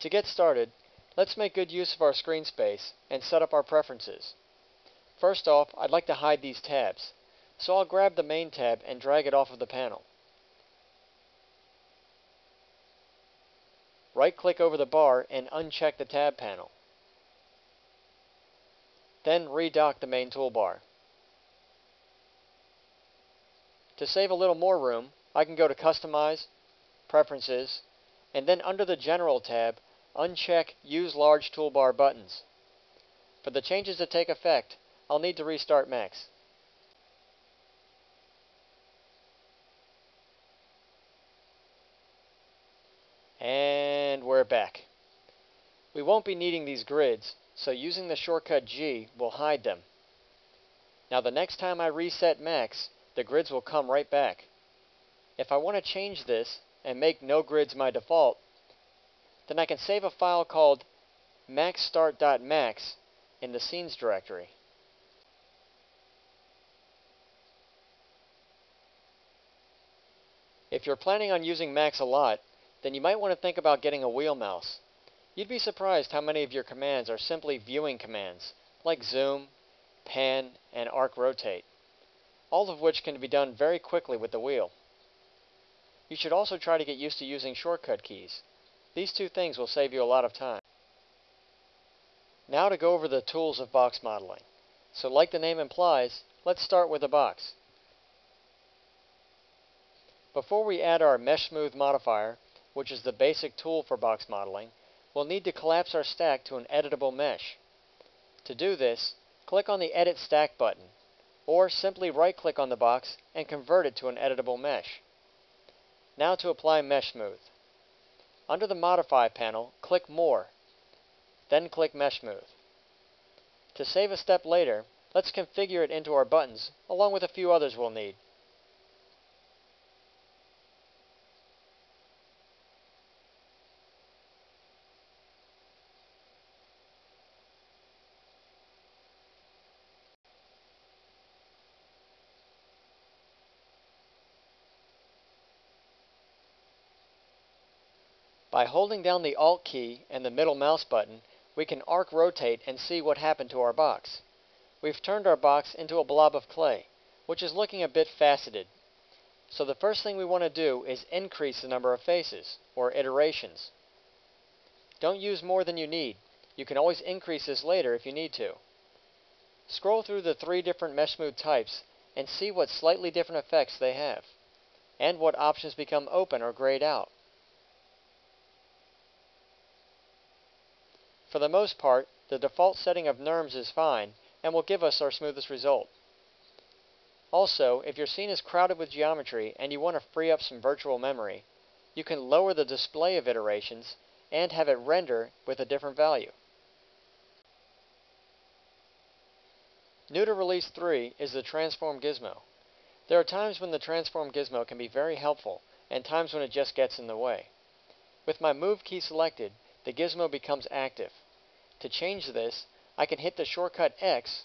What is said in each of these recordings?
To get started, let's make good use of our screen space and set up our preferences. First off, I'd like to hide these tabs, so I'll grab the main tab and drag it off of the panel. Right-click over the bar and uncheck the tab panel. Then redock the main toolbar. To save a little more room, I can go to Customize, Preferences, and then under the General tab, uncheck Use Large Toolbar Buttons. For the changes to take effect, I'll need to restart Max. And we're back. We won't be needing these grids, so using the shortcut G will hide them. Now the next time I reset Max, the grids will come right back. If I want to change this and make no grids my default, then I can save a file called maxstart.max in the scenes directory. If you're planning on using Max a lot, then you might want to think about getting a wheel mouse. You'd be surprised how many of your commands are simply viewing commands, like zoom, pan, and arc rotate, all of which can be done very quickly with the wheel. You should also try to get used to using shortcut keys. These two things will save you a lot of time. Now to go over the tools of box modeling. So like the name implies, let's start with a box. Before we add our Mesh Smooth modifier, which is the basic tool for box modeling, we'll need to collapse our stack to an editable mesh. To do this, click on the Edit Stack button, or simply right-click on the box and convert it to an editable mesh. Now to apply Mesh Smooth. Under the Modify panel, click More, then click Mesh Smooth. To save a step later, let's configure it into our buttons, along with a few others we'll need. By holding down the Alt key and the middle mouse button, we can arc rotate and see what happened to our box. We've turned our box into a blob of clay, which is looking a bit faceted. So the first thing we want to do is increase the number of faces, or iterations. Don't use more than you need. You can always increase this later if you need to. Scroll through the 3 different Mesh Smooth types and see what slightly different effects they have, and what options become open or grayed out. For the most part, the default setting of NURMS is fine and will give us our smoothest result. Also, if your scene is crowded with geometry and you want to free up some virtual memory, you can lower the display of iterations and have it render with a different value. New to Release 3 is the Transform Gizmo. There are times when the Transform Gizmo can be very helpful and times when it just gets in the way. With my Move key selected, the gizmo becomes active. To change this, I can hit the shortcut X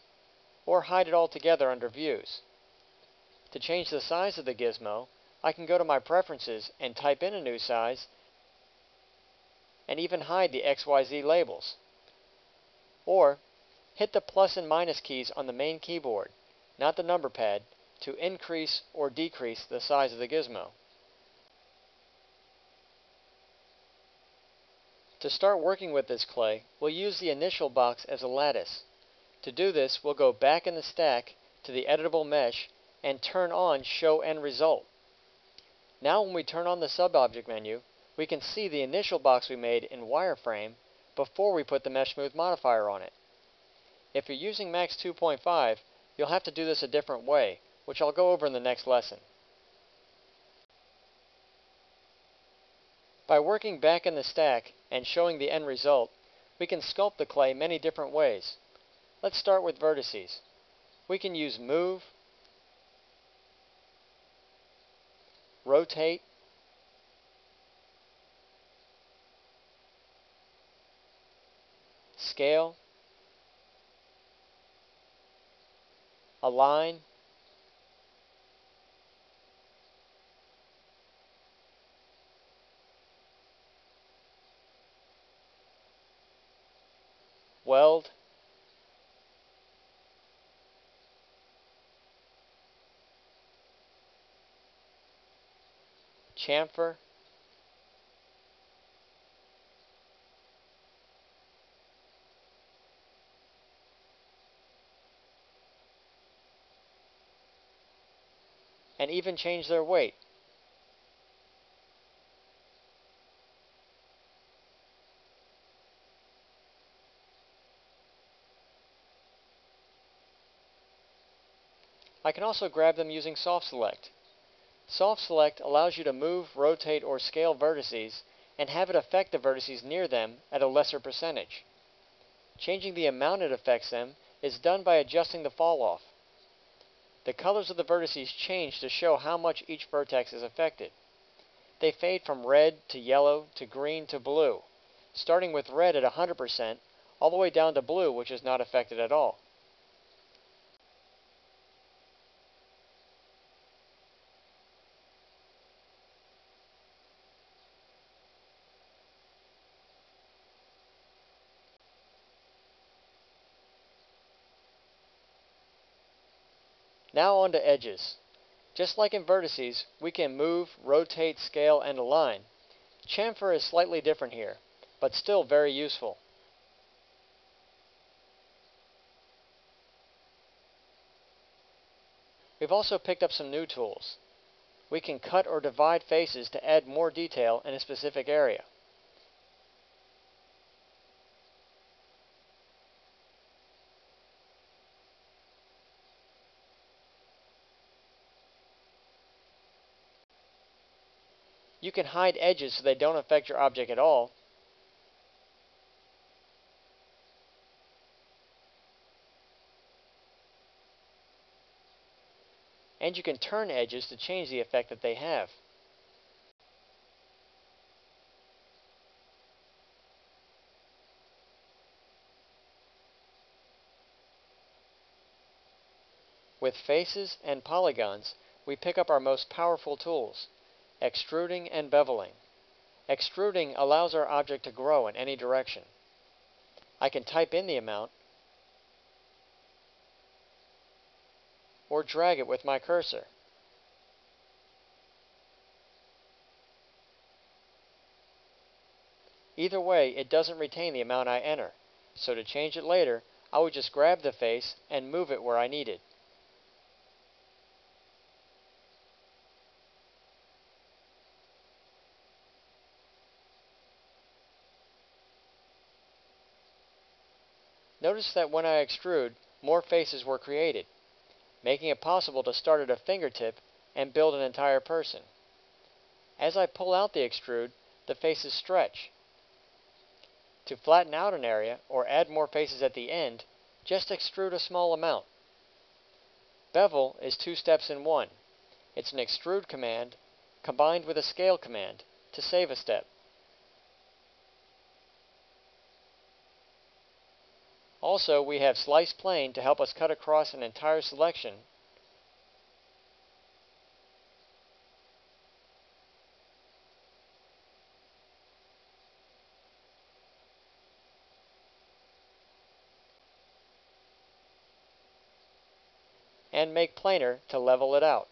or hide it altogether under Views. To change the size of the gizmo, I can go to my preferences and type in a new size and even hide the XYZ labels. Or hit the plus and minus keys on the main keyboard, not the number pad, to increase or decrease the size of the gizmo. To start working with this clay, we'll use the initial box as a lattice. To do this, we'll go back in the stack to the editable mesh and turn on Show End Result. Now when we turn on the subobject menu, we can see the initial box we made in wireframe before we put the Mesh Smooth modifier on it. If you're using Max 2.5, you'll have to do this a different way, which I'll go over in the next lesson. By working back in the stack and showing the end result, we can sculpt the clay many different ways. Let's start with vertices. We can use Move, Rotate, Scale, Align, weld, chamfer, and even change their weight. I can also grab them using Soft Select. Soft Select allows you to move, rotate, or scale vertices and have it affect the vertices near them at a lesser percentage. Changing the amount it affects them is done by adjusting the fall-off. The colors of the vertices change to show how much each vertex is affected. They fade from red to yellow to green to blue, starting with red at 100% all the way down to blue, which is not affected at all. Now on to edges. Just like in vertices, we can move, rotate, scale, and align. Chamfer is slightly different here, but still very useful. We've also picked up some new tools. We can cut or divide faces to add more detail in a specific area. You can hide edges so they don't affect your object at all. And you can turn edges to change the effect that they have. With faces and polygons, we pick up our most powerful tools, extruding and beveling. Extruding allows our object to grow in any direction. I can type in the amount or drag it with my cursor. Either way, it doesn't retain the amount I enter, so to change it later, I would just grab the face and move it where I need it. Notice that when I extrude, more faces were created, making it possible to start at a fingertip and build an entire person. As I pull out the extrude, the faces stretch. To flatten out an area or add more faces at the end, just extrude a small amount. Bevel is two steps in one. It's an extrude command combined with a scale command to save a step. Also, we have slice plane to help us cut across an entire selection. And make planar to level it out.